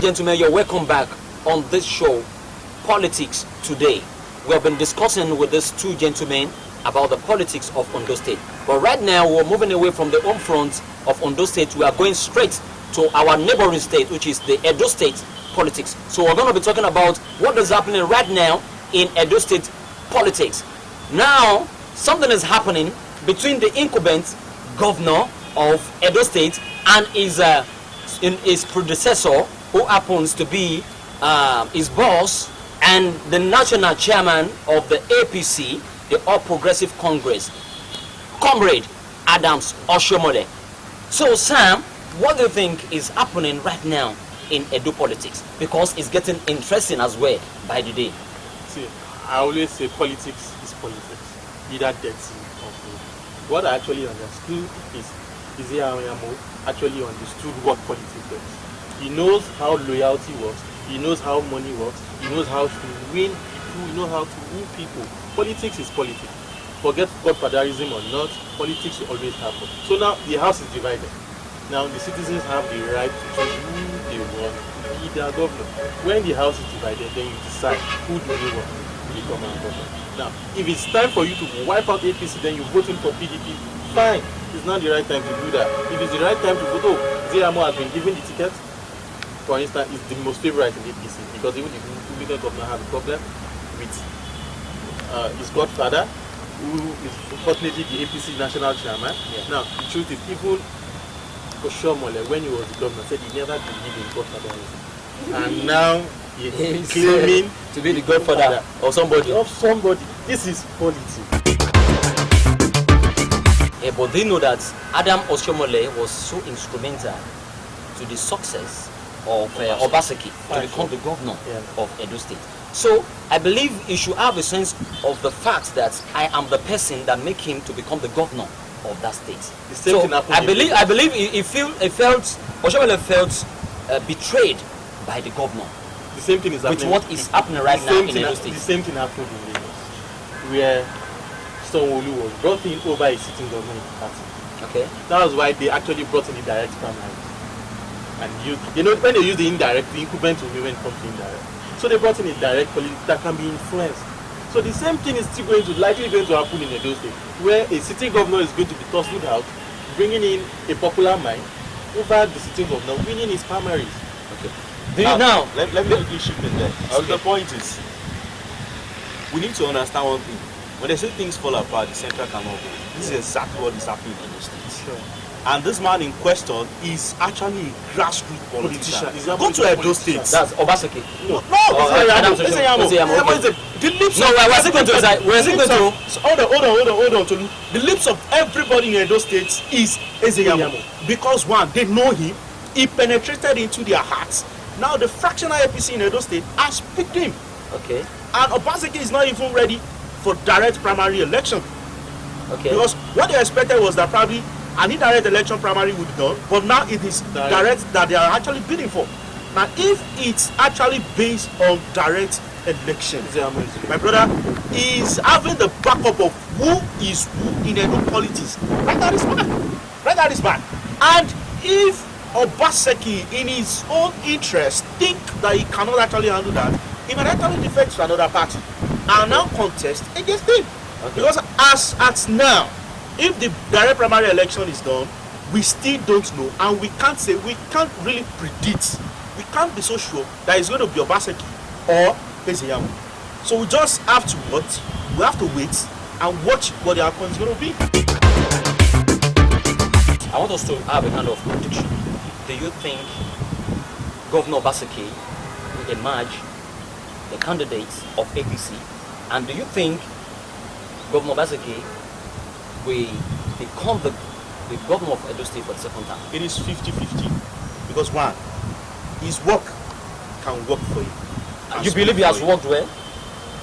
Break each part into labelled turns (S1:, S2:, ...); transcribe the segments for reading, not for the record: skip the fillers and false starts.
S1: gentlemen, you're welcome back on this show, Politics Today. We have been discussing with these two gentlemen about the politics of Ondo State. But right now, we're moving away from the home front of Ondo State. We are going straight to our neighboring state, which is the Edo State politics. So we're going to be talking about what is happening right now in Edo State politics. Now, something is happening between the incumbent governor of Edo State and his predecessor, who happens to be his boss and the national chairman of the APC, the All Progressive Congress, Comrade Adams Oshiomhole. So, Sam, what do you think is happening right now in Edo politics? Because it's getting interesting as well by the day.
S2: See, I always say politics is politics, either dirty or good. What I actually understood is Ezeayamo actually understood what politics is. He knows how loyalty works, he knows how money works, he knows how to win people, he knows how to win people. Politics is politics. Forget godfatherism or not, politics will always happen. So now the house is divided. Now the citizens have the right to choose who they want to be their governor. When the house is divided, then you decide who do you want to become our governor. Now, if it's time for you to wipe out APC, then you're voting for PDP, fine. It's not the right time to do that. If it's the right time to vote, Ezeayamo has been given the ticket. For instance, it's the most favorite in APC because even the Republican governor has a problem with his godfather, who is unfortunately the APC national chairman. Yeah. Now, the truth is, even Oshiomhole, when he was the governor, said he never believed in godfatherism. And now he's claiming
S1: to be the godfather of somebody.
S2: This is politics.
S1: Yeah, but they know that Adam Oshiomhole was so instrumental to the success of Obaseki to become the governor of Edo State. So I believe you should have a sense of the fact that I am the person that make him to become the governor of that state. So I believe he felt Oshiomhole felt betrayed by the governor.
S2: The same thing is happening.
S1: With what is happening right now in Edo State.
S2: The same thing happened in Lagos, where Sanwo-Olu was brought in over a sitting government party.
S1: Okay.
S2: That was why they actually brought in the direct primary. And when they use the indirect, the incumbent will be when it comes to indirect. So they brought in a direct politics that can be influenced. So the same thing is still likely going to happen in Edo State, where a sitting governor is going to be tossed out, bringing in a popular mind over the sitting governor, winning his primaries.
S1: Okay.
S3: Let me quickly shift in there. The point is, we need to understand one thing. When they say things fall apart, the center cannot go. This is exactly what is happening in the states.
S2: Sure.
S3: And this man in question is actually a grassroots politician.
S2: Go to Edo State.
S1: That's Obaseki.
S2: No, hold on. The lips of everybody in Edo State is Ezeayamo. Because one, they know him. He penetrated into their hearts. Now the fractional APC in Edo State has picked him.
S1: Okay.
S2: And Obaseki is not even ready for direct primary election.
S1: Okay.
S2: Because what they expected was that probably an indirect election primary would be done, but now it is direct that they are actually bidding for. Now, if it's actually based on direct election, my brother is having the backup of who is who in Edo politics. Right, that is bad. And if Obaseki, in his own interest, think that he cannot actually handle that, he might actually defect to another party and now contest against him. Okay. Because as at now, if the direct primary election is done, we still don't know, and we can't really predict. We can't be so sure that it's going to be Obaseki or Ezeayamo. So we just have to watch. We have to wait and watch what the outcome is going to be.
S1: I want us to have a kind of prediction. Do you think Governor Obaseki will emerge the candidate of APC? And do you think Governor Obaseki will become the governor of Edo State for the second time?
S2: It is 50-50. Because one, his work can work for him.
S1: You believe he has worked well?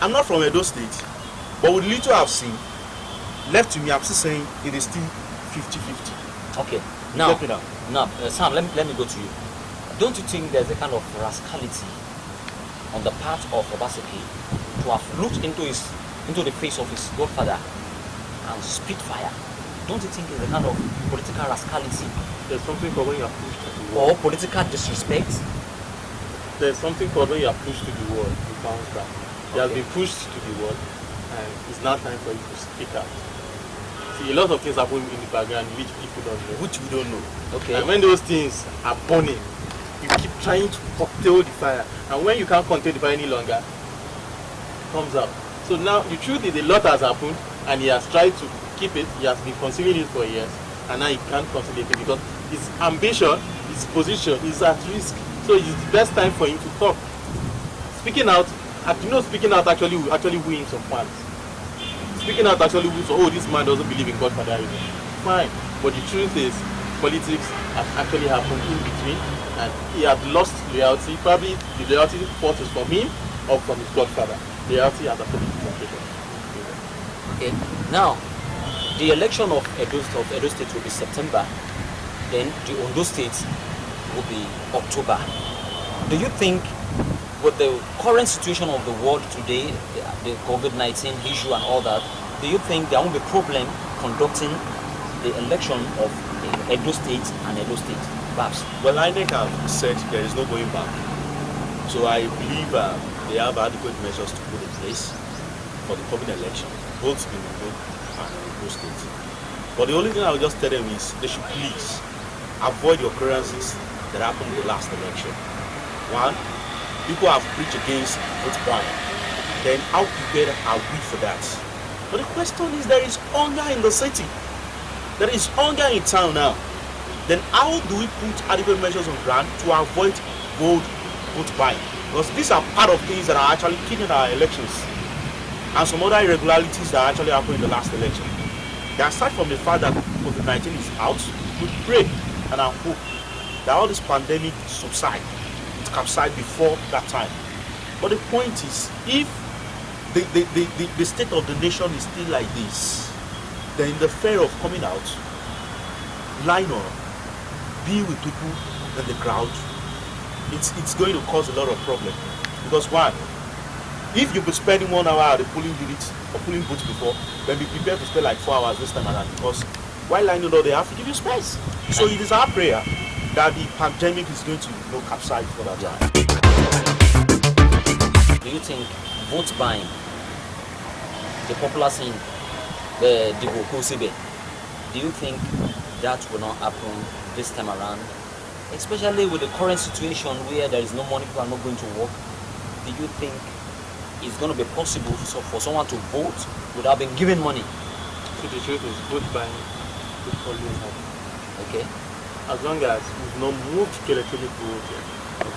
S2: I'm not from Edo State, but with little I've seen, left to me, I'm still saying it is still 50-50.
S1: Okay. Now, Sam, let me go to you. Don't you think there's a kind of rascality on the part of Obaseki to have looked into the face of his godfather and spit fire? Don't you think it's a kind of political rascality?
S2: There's something called when you are pushed.
S1: Or political disrespect?
S2: there's something called when you are pushed to the wall, you bounce back. You have
S1: Okay.
S2: been pushed to the wall, and it's now time for you to speak out. See, a lot of things happen in the background which people don't know.
S3: Which we don't know.
S1: Okay.
S2: And when those things are burning, you keep trying to contain the fire. And when you can't contain the fire any longer, it comes out. So now the truth is a lot has happened and he has tried to keep it. He has been concealing it for years and now he can't conceal it because his ambition, his position is at risk. So it's the best time for him to talk. Speaking out, speaking out actually wins some fans. Speaking out actually wins, oh, this man doesn't believe in Godfatherism. Fine. But the truth is, politics has actually happened in between and he has lost loyalty. Probably the loyalty fought is from him or from his godfather. Loyalty has actually disappeared.
S1: Okay. Now, the election of Edo State will be September. Then the Ondo State will be October. Do you think, with the current situation of the world today, the COVID-19 issue and all that, do you think there won't be problem conducting the election of Edo State and Edo State? Perhaps.
S3: Well, INEC have said there is no going back. So I believe they have adequate measures to put in place for the coming election, both in Ondo and Edo State. But the only thing I will just tell them is they should please avoid the occurrences that happened in the last election. One, people have preached against vote buying. Then how prepared are we for that? But the question is, there is hunger in the city. There is hunger in town now. Then how do we put adequate measures on ground to avoid vote buying? Because these are part of things that are actually killing our elections. And some other irregularities that actually happened in the last election. Then aside from the fact that COVID-19 is out, we pray and I hope that all this pandemic subside. Capside before that time. But the point is, if the state of the nation is still like this, then the fear of coming out, line up, be with people in the crowd, it's going to cause a lot of problem. Because one, if you've been spending 1 hour at the polling unit or polling booth before, then be prepared to spend like 4 hours this time around, because while lining up, they have to give you space. So it is our prayer that the pandemic is going to capsize for that time.
S1: Do you think vote buying, the popular saying, the Dibo Kosibe, do you think that will not happen this time around? Especially with the current situation where there is no money, people are not going to work. Do you think it's going to be possible for someone to vote without being given money?
S2: So the truth is, vote buying will always happen.
S1: Okay.
S2: As long as we've not moved to electronic voting,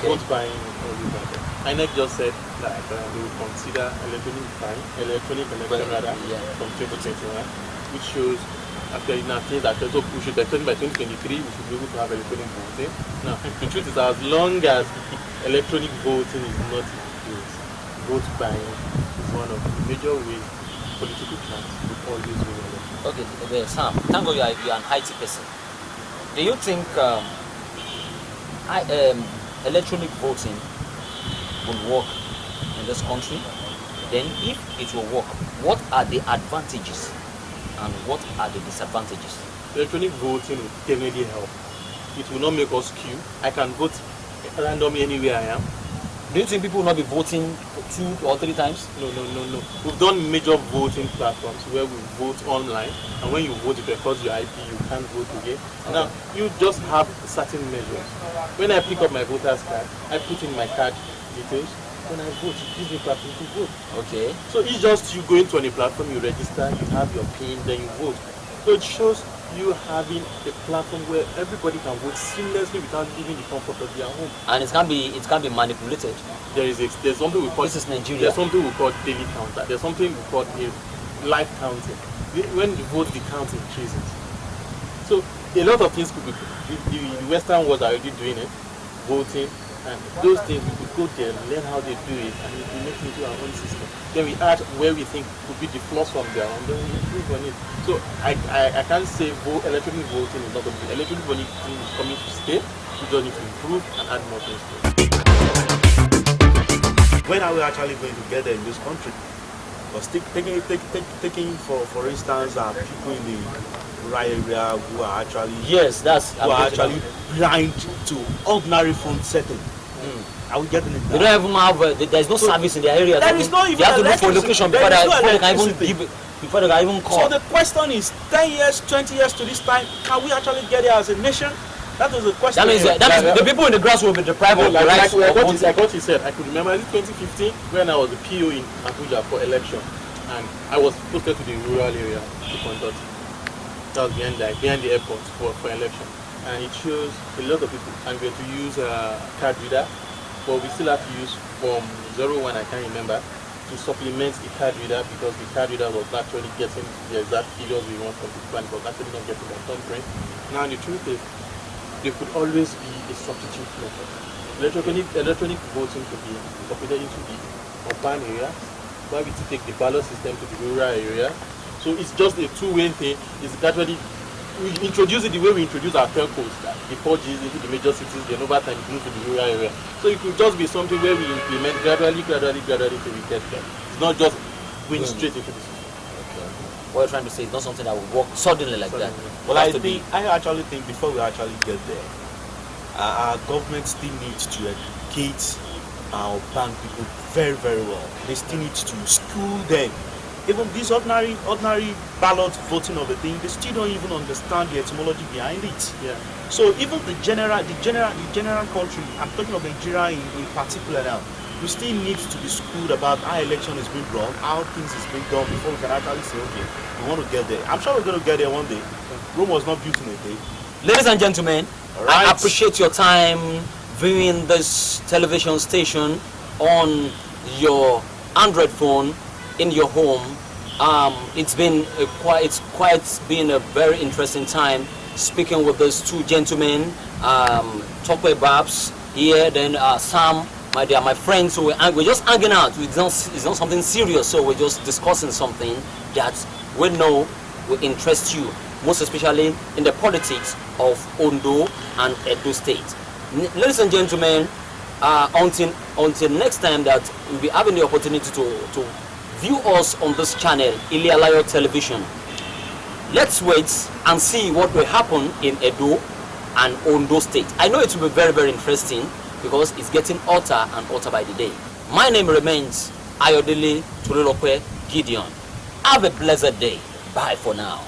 S2: vote buying will always happen. INEC just said that they will consider electronic election from 2021, which shows actually now things that also push it. Actually by 2023 we should be able to have electronic voting. Now the truth is, as long as electronic voting is not in place, vote buying is one of the major ways political class will always win elections.
S1: Okay, Sam, thank God you are an IT person. Do you think electronic voting will work in this country? Then if it will work, what are the advantages and what are the disadvantages?
S2: Electronic voting will definitely help. It will not make us queue. I can vote randomly anywhere I am.
S1: Do you think people will not be voting 2 or 3 times?
S2: No. We've done major voting platforms where we vote online, and when you vote, it records your IP, you can't vote again.
S1: Okay.
S2: Now, you just have certain measures. When I pick up my voter's card, I put in my card details. When I vote, it gives me platform to vote.
S1: Okay.
S2: So it's just you go into a platform, you register, you have your PIN, then you vote. So it shows you having a platform where everybody can vote seamlessly without leaving the comfort of their home.
S1: And it can be manipulated.
S2: There's something we call,
S1: this is Nigeria.
S2: There's something we call daily counter. There's something we call a live counting. When you vote, the count increases. So a lot of things could be. The Western world are already doing it, voting, and those things we could go there, learn how they do it, and we make it into our own system. Then we add where we think could be the flaws from there, and then we improve on it. So I can't say electronic voting is not going to be. Electronic voting is coming to stay. We just need to improve and add more things to it.
S3: When are we actually going to get there in this country? Because taking for instance, people in the rural area who are actually
S1: yes,
S3: who are actually blind to ordinary phone setting. Are we getting it
S1: They
S3: now?
S1: don't even have. There's no
S3: So,
S1: service in their area.
S3: there is not even
S1: they have to look for
S3: electricity.
S1: location
S3: There
S1: before
S3: is no
S1: they can even
S3: electricity.
S1: give. Before they can even call.
S3: So the question is, 10 years, 20 years to this time, can we actually get there as a nation? That was the question.
S1: That means the people in the grass will be deprived
S2: No,
S1: of the rights.
S2: like
S1: of
S2: what
S1: voting.
S2: he said. I could remember in 2015 when I was the PO in Abuja for election, and I was posted to the rural area to conduct. That was behind the airport for election, and it shows a lot of people. I'm going to use a card reader, but we still have to use from 01, I can't remember, to supplement the card reader because the card reader was actually getting the exact figures we want from the plan, but actually not getting the thumbprint. Now the truth is, there could always be a substitute method. Electronic voting could be incorporated into the urban area, where we take the ballot system to the rural area. So it's just a two-way thing. It's gradually we introduce it the way we introduce our telcos, like the 4Gs into the major cities, then over time it moves to the rural area. So it could just be something where we implement gradually till we get there. It's not just going straight into the system.
S1: What you're trying to say is not something that will work suddenly like that.
S3: Well,
S1: It has to be-
S3: I actually think before we actually get there, our government still needs to educate our urban people very, very well. They still need to school them. Even this ordinary ballot voting of a thing, they still don't even understand the etymology behind it.
S2: Yeah.
S3: So even the general country, I'm talking of Nigeria in particular now, we still need to be schooled about how election is being run, how things is being done before we can actually say, okay, we want to get there. I'm sure we're going to get there one day. Rome was not built in a day.
S1: Ladies and gentlemen,
S3: Alright.
S1: I appreciate your time viewing this television station on your Android phone in your home. It's been a very interesting time speaking with those two gentlemen, Tokwe Babs here, then Sam. My friends, so we're just hanging out. It's not something serious, so we're just discussing something that we know will interest you, most especially in the politics of Ondo and Edo State. Ladies and gentlemen, until next time that we'll be having the opportunity to view us on this channel, Ilialayo Television. Let's wait and see what will happen in Edo and Ondo State. I know it will be very, very interesting because it's getting hotter and hotter by the day. My name remains Ayodele Tulilokwe Gideon. Have a blessed day. Bye for now.